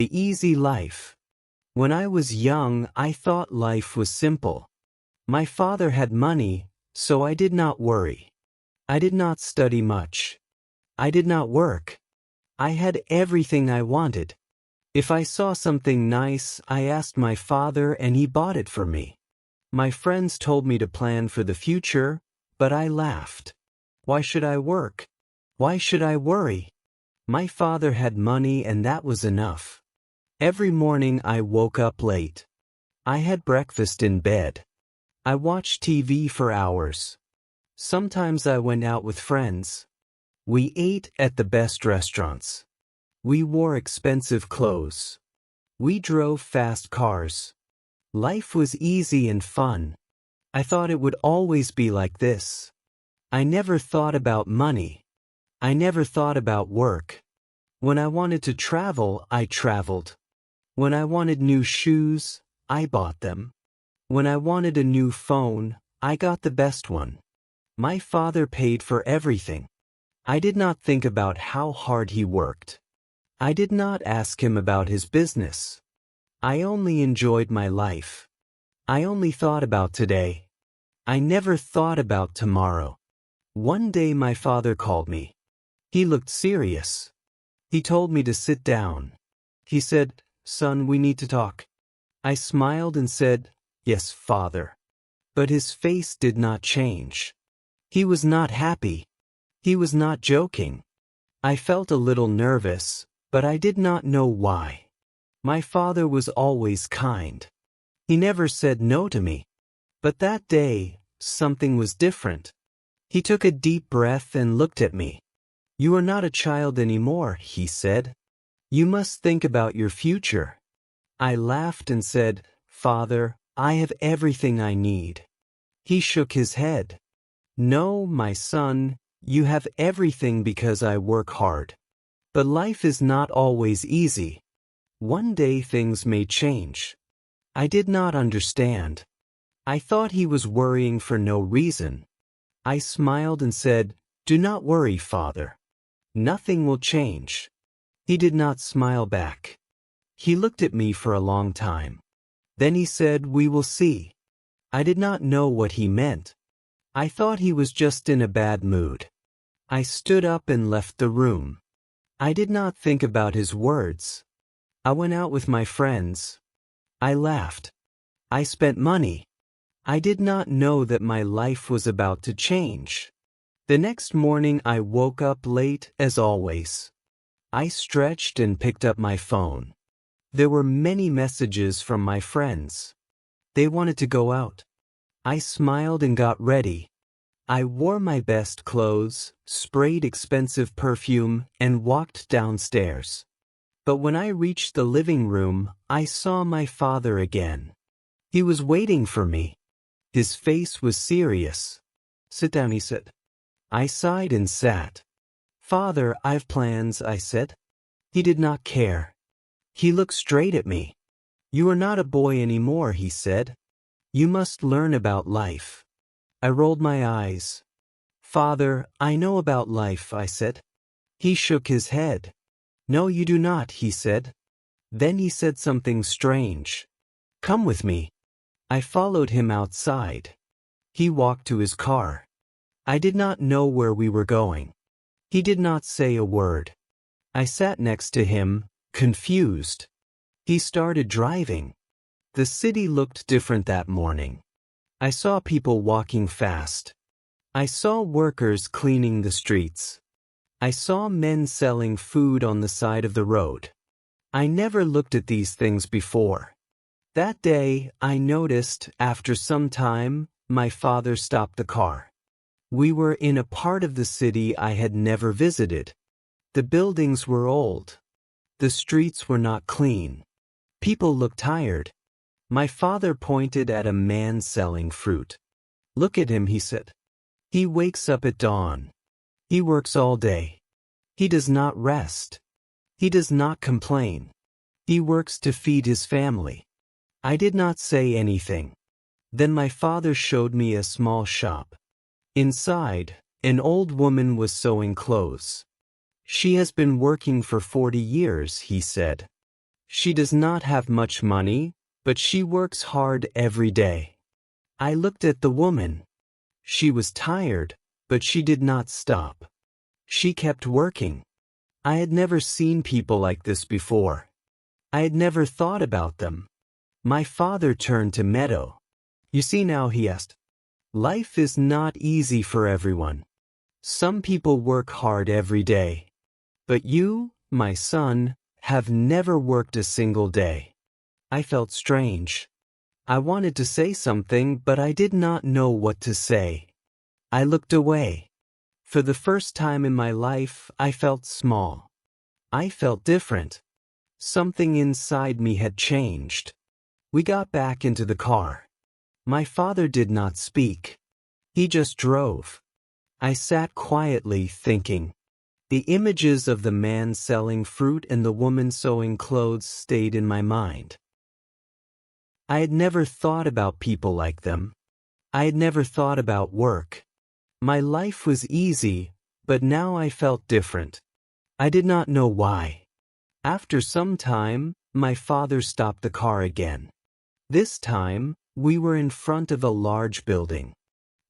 The easy life. When I was young, I thought life was simple. My father had money, so I did not worry. I did not study much. I did not work. I had everything I wanted. If I saw something nice, I asked my father and he bought it for me. My friends told me to plan for the future, but I laughed. Why should I work? Why should I worry? My father had money and that was enough. Every morning I woke up late. I had breakfast in bed. I watched TV for hours. Sometimes I went out with friends. We ate at the best restaurants. We wore expensive clothes. We drove fast cars. Life was easy and fun. I thought it would always be like this. I never thought about money. I never thought about work. When I wanted to travel, I traveled. When I wanted new shoes, I bought them. When I wanted a new phone, I got the best one. My father paid for everything. I did not think about how hard he worked. I did not ask him about his business. I only enjoyed my life. I only thought about today. I never thought about tomorrow. One day my father called me. He looked serious. He told me to sit down. He said, "Son, we need to talk." I smiled and said, "Yes, Father." But his face did not change. He was not happy. He was not joking. I felt a little nervous, but I did not know why. My father was always kind. He never said no to me. But that day, something was different. He took a deep breath and looked at me. "You are not a child anymore," he said. "You must think about your future." I laughed and said, "Father, I have everything I need." He shook his head. "No, my son, you have everything because I work hard. But life is not always easy. One day things may change." I did not understand. I thought he was worrying for no reason. I smiled and said, "Do not worry, Father. Nothing will change." He did not smile back. He looked at me for a long time. Then he said, "We will see." I did not know what he meant. I thought he was just in a bad mood. I stood up and left the room. I did not think about his words. I went out with my friends. I laughed. I spent money. I did not know that my life was about to change. The next morning I woke up late as always. I stretched and picked up my phone. There were many messages from my friends. They wanted to go out. I smiled and got ready. I wore my best clothes, sprayed expensive perfume, and walked downstairs. But when I reached the living room, I saw my father again. He was waiting for me. His face was serious. "Sit down," he said. I sighed and sat. "Father, I've plans," I said. He did not care. He looked straight at me. "You are not a boy anymore," he said. "You must learn about life." I rolled my eyes. "Father, I know about life," I said. He shook his head. "No, you do not," he said. Then he said something strange. "Come with me." I followed him outside. He walked to his car. I did not know where we were going. He did not say a word. I sat next to him, confused. He started driving. The city looked different that morning. I saw people walking fast. I saw workers cleaning the streets. I saw men selling food on the side of the road. I never looked at these things before. That day, I noticed, after some time, my father stopped the car. We were in a part of the city I had never visited. The buildings were old. The streets were not clean. People looked tired. My father pointed at a man selling fruit. "Look at him," he said. "He wakes up at dawn. He works all day. He does not rest. He does not complain. He works to feed his family." I did not say anything. Then my father showed me a small shop. Inside, an old woman was sewing clothes. "She has been working for 40 years, he said. She does not have much money, but she works hard every day. I looked at the woman. She was tired, but she did not stop. She kept working. I had never seen people like this before. I had never thought about them. My father turned to Meadow. You see now, he asked. Life is not easy for everyone. Some people work hard every day. But you, my son, have never worked a single day. I felt strange. I wanted to say something, but I did not know what to say. I looked away. For the first time in my life, I felt small. I felt different. Something inside me had changed. We got back into the car. My father did not speak. He just drove. I sat quietly thinking. The images of the man selling fruit and the woman sewing clothes stayed in my mind. I had never thought about people like them. I had never thought about work. My life was easy, but now I felt different. I did not know why. After some time, my father stopped the car again. This time, we were in front of a large building.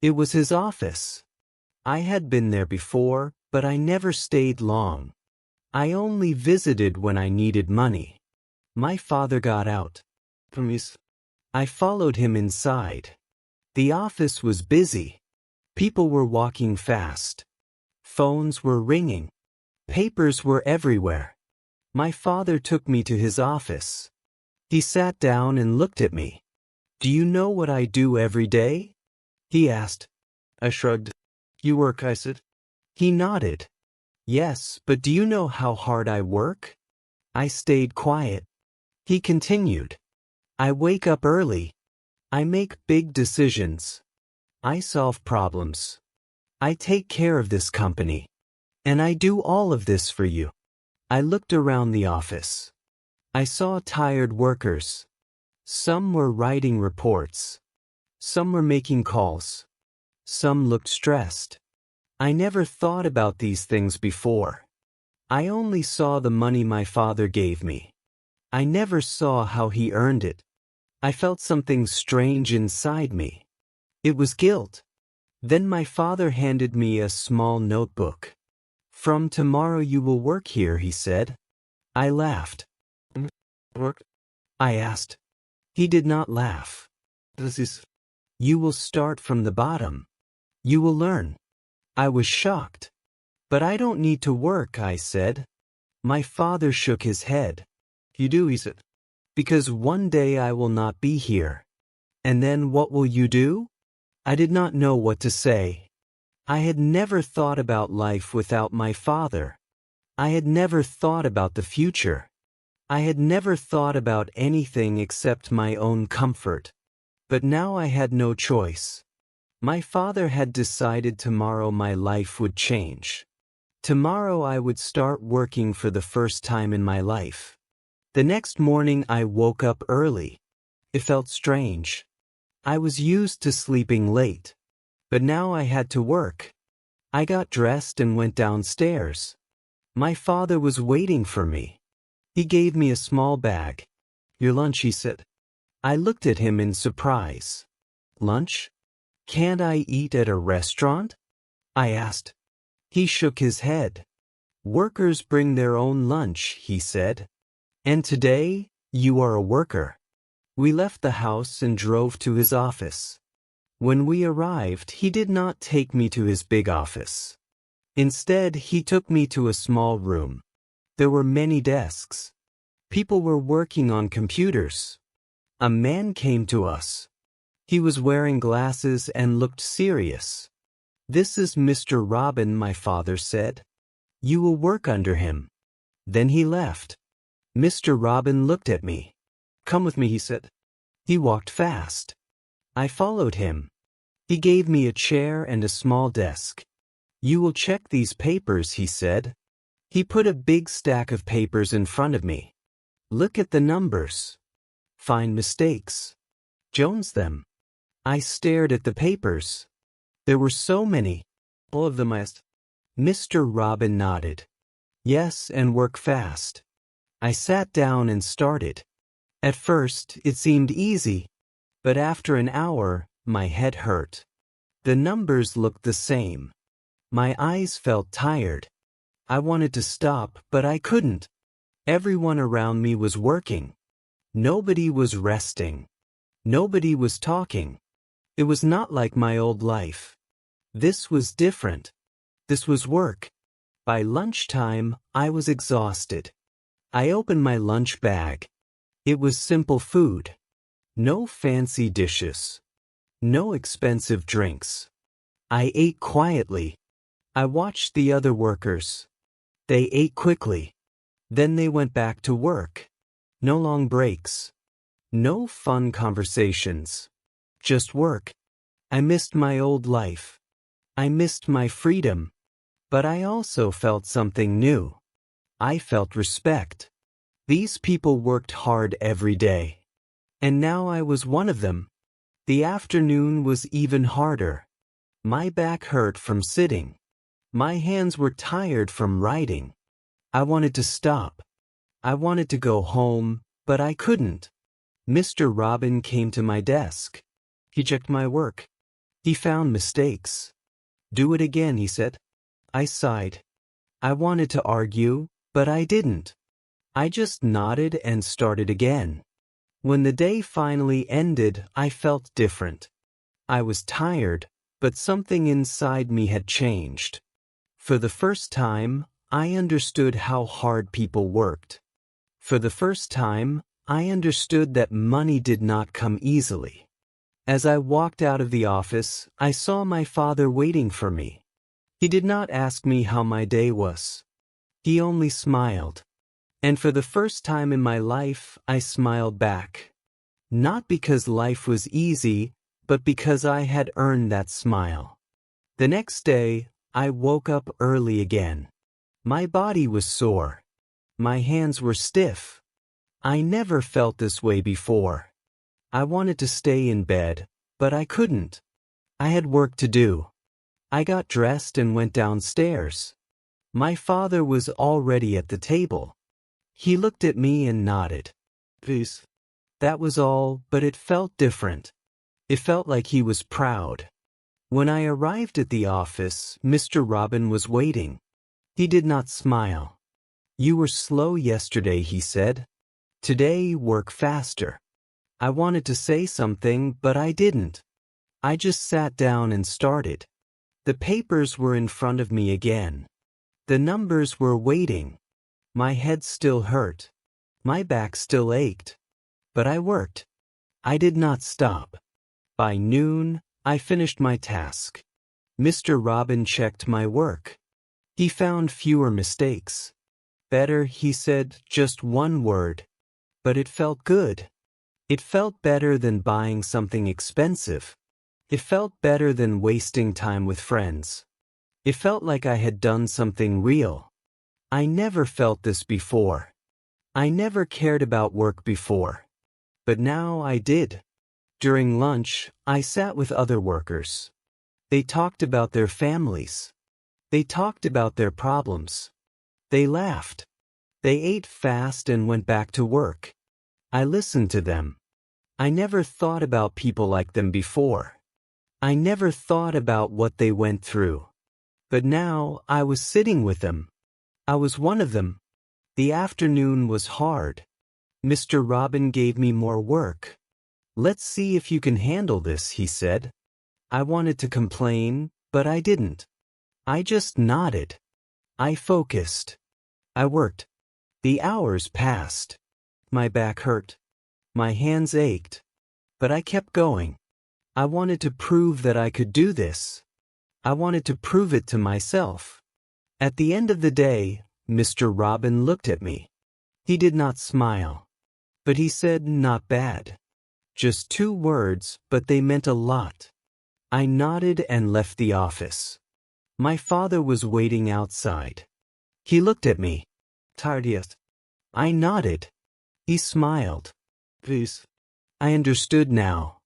It was his office. I had been there before, but I never stayed long. I only visited when I needed money. My father got out. I followed him inside. The office was busy. People were walking fast. Phones were ringing. Papers were everywhere. My father took me to his office. He sat down and looked at me. Do you know what I do every day? He asked. I shrugged. You work, I said. He nodded. Yes, but do you know how hard I work? I stayed quiet. He continued. I wake up early. I make big decisions. I solve problems. I take care of this company. And I do all of this for you. I looked around the office. I saw tired workers. Some were writing reports. Some were making calls. Some looked stressed. I never thought about these things before. I only saw the money my father gave me. I never saw how he earned it. I felt something strange inside me. It was guilt. Then my father handed me a small notebook. From tomorrow you will work here, he said. I laughed. Work? I asked. He did not laugh. You will start from the bottom. You will learn. I was shocked. But I don't need to work, I said. My father shook his head. You do, he said. Because one day I will not be here. And then what will you do? I did not know what to say. I had never thought about life without my father. I had never thought about the future. I had never thought about anything except my own comfort. But now I had no choice. My father had decided tomorrow my life would change. Tomorrow I would start working for the first time in my life. The next morning I woke up early. It felt strange. I was used to sleeping late. But now I had to work. I got dressed and went downstairs. My father was waiting for me. He gave me a small bag. Your lunch, he said. I looked at him in surprise. Lunch? Can't I eat at a restaurant? I asked. He shook his head. Workers bring their own lunch, he said. And today, you are a worker. We left the house and drove to his office. When we arrived, he did not take me to his big office. Instead, he took me to a small room. There were many desks. People were working on computers. A man came to us. He was wearing glasses and looked serious. This is Mr. Robin, my father said. You will work under him. Then he left. Mr. Robin looked at me. Come with me, he said. He walked fast. I followed him. He gave me a chair and a small desk. You will check these papers, he said. He put a big stack of papers in front of me. Look at the numbers. Find mistakes. Jones them. I stared at the papers. There were so many. All of them I asked. Mr. Robin nodded. Yes, and work fast. I sat down and started. At first, it seemed easy, but after an hour, my head hurt. The numbers looked the same. My eyes felt tired. I wanted to stop, but I couldn't. Everyone around me was working. Nobody was resting. Nobody was talking. It was not like my old life. This was different. This was work. By lunchtime, I was exhausted. I opened my lunch bag. It was simple food. No fancy dishes. No expensive drinks. I ate quietly. I watched the other workers. They ate quickly. Then they went back to work. No long breaks. No fun conversations. Just work. I missed my old life. I missed my freedom. But I also felt something new. I felt respect. These people worked hard every day. And now I was one of them. The afternoon was even harder. My back hurt from sitting. My hands were tired from writing. I wanted to stop. I wanted to go home, but I couldn't. Mr. Robin came to my desk. He checked my work. He found mistakes. "Do it again," he said. I sighed. I wanted to argue, but I didn't. I just nodded and started again. When the day finally ended, I felt different. I was tired, but something inside me had changed. For the first time, I understood how hard people worked. For the first time, I understood that money did not come easily. As I walked out of the office, I saw my father waiting for me. He did not ask me how my day was. He only smiled. And for the first time in my life, I smiled back. Not because life was easy, but because I had earned that smile. The next day, I woke up early again. My body was sore. My hands were stiff. I never felt this way before. I wanted to stay in bed, but I couldn't. I had work to do. I got dressed and went downstairs. My father was already at the table. He looked at me and nodded. "Peace." That was all, but it felt different. It felt like he was proud. When I arrived at the office, Mr. Robin was waiting. He did not smile. "You were slow yesterday," he said. "Today, work faster." I wanted to say something, but I didn't. I just sat down and started. The papers were in front of me again. The numbers were waiting. My head still hurt. My back still ached. But I worked. I did not stop. By noon, I finished my task. Mr. Robin checked my work. He found fewer mistakes. "Better," he said, just one word. But it felt good. It felt better than buying something expensive. It felt better than wasting time with friends. It felt like I had done something real. I never felt this before. I never cared about work before. But now I did. During lunch, I sat with other workers. They talked about their families. They talked about their problems. They laughed. They ate fast and went back to work. I listened to them. I never thought about people like them before. I never thought about what they went through. But now I was sitting with them. I was one of them. The afternoon was hard. Mr. Robin gave me more work. "Let's see if you can handle this," he said. I wanted to complain, but I didn't. I just nodded. I focused. I worked. The hours passed. My back hurt. My hands ached. But I kept going. I wanted to prove that I could do this. I wanted to prove it to myself. At the end of the day, Mr. Robin looked at me. He did not smile. But he said, "Not bad." Just 2 words, but they meant a lot. I nodded and left the office. My father was waiting outside. He looked at me. "Tired yet?" I nodded. He smiled. "Please." I understood now.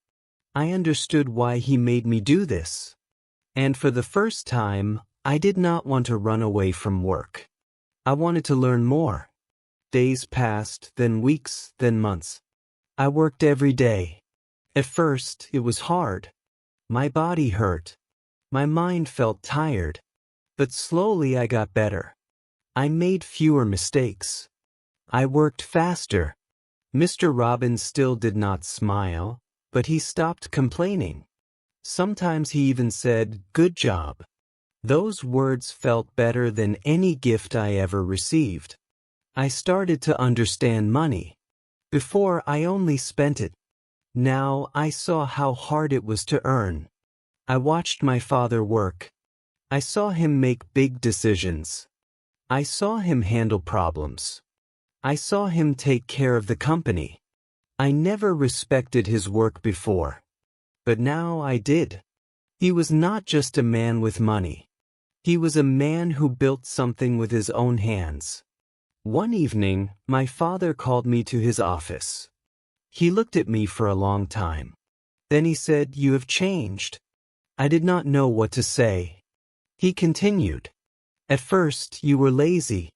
I understood why he made me do this. And for the first time, I did not want to run away from work. I wanted to learn more. Days passed, then weeks, then months. I worked every day. At first, it was hard. My body hurt. My mind felt tired. But slowly I got better. I made fewer mistakes. I worked faster. Mr. Robbins still did not smile, but he stopped complaining. Sometimes he even said, "Good job." Those words felt better than any gift I ever received. I started to understand money. Before, I only spent it. Now, I saw how hard it was to earn. I watched my father work. I saw him make big decisions. I saw him handle problems. I saw him take care of the company. I never respected his work before. But now I did. He was not just a man with money. He was a man who built something with his own hands. One evening, my father called me to his office. He looked at me for a long time. Then he said, "You have changed." I did not know what to say. He continued, "At first, you were lazy.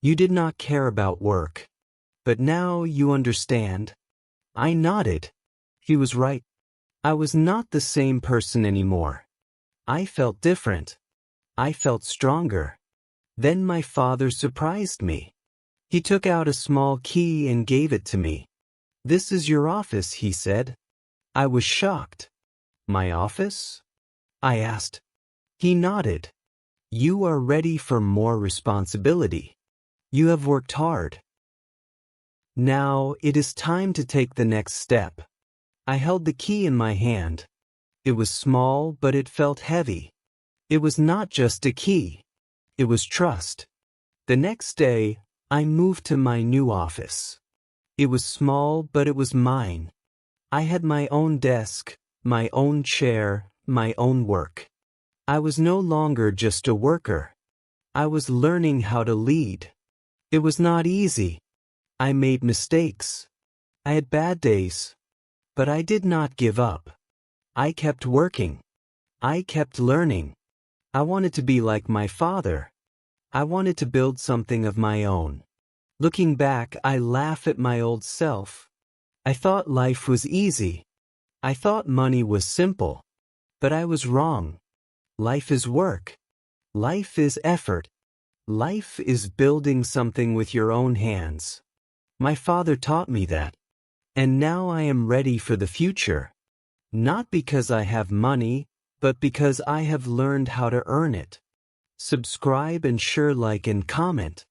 You did not care about work. But now you understand." I nodded. He was right. I was not the same person anymore. I felt different. I felt stronger. Then my father surprised me. He took out a small key and gave it to me. "This is your office," he said. I was shocked. "My office?" I asked. He nodded. "You are ready for more responsibility. You have worked hard. Now it is time to take the next step." I held the key in my hand. It was small, but it felt heavy. It was not just a key. It was trust. The next day, I moved to my new office. It was small, but it was mine. I had my own desk, my own chair, my own work. I was no longer just a worker. I was learning how to lead. It was not easy. I made mistakes. I had bad days. But I did not give up. I kept working. I kept learning. I wanted to be like my father. I wanted to build something of my own. Looking back, I laugh at my old self. I thought life was easy. I thought money was simple. But I was wrong. Life is work. Life is effort. Life is building something with your own hands. My father taught me that. And now I am ready for the future. Not because I have money, but because I have learned how to earn it. Subscribe and share, like and comment.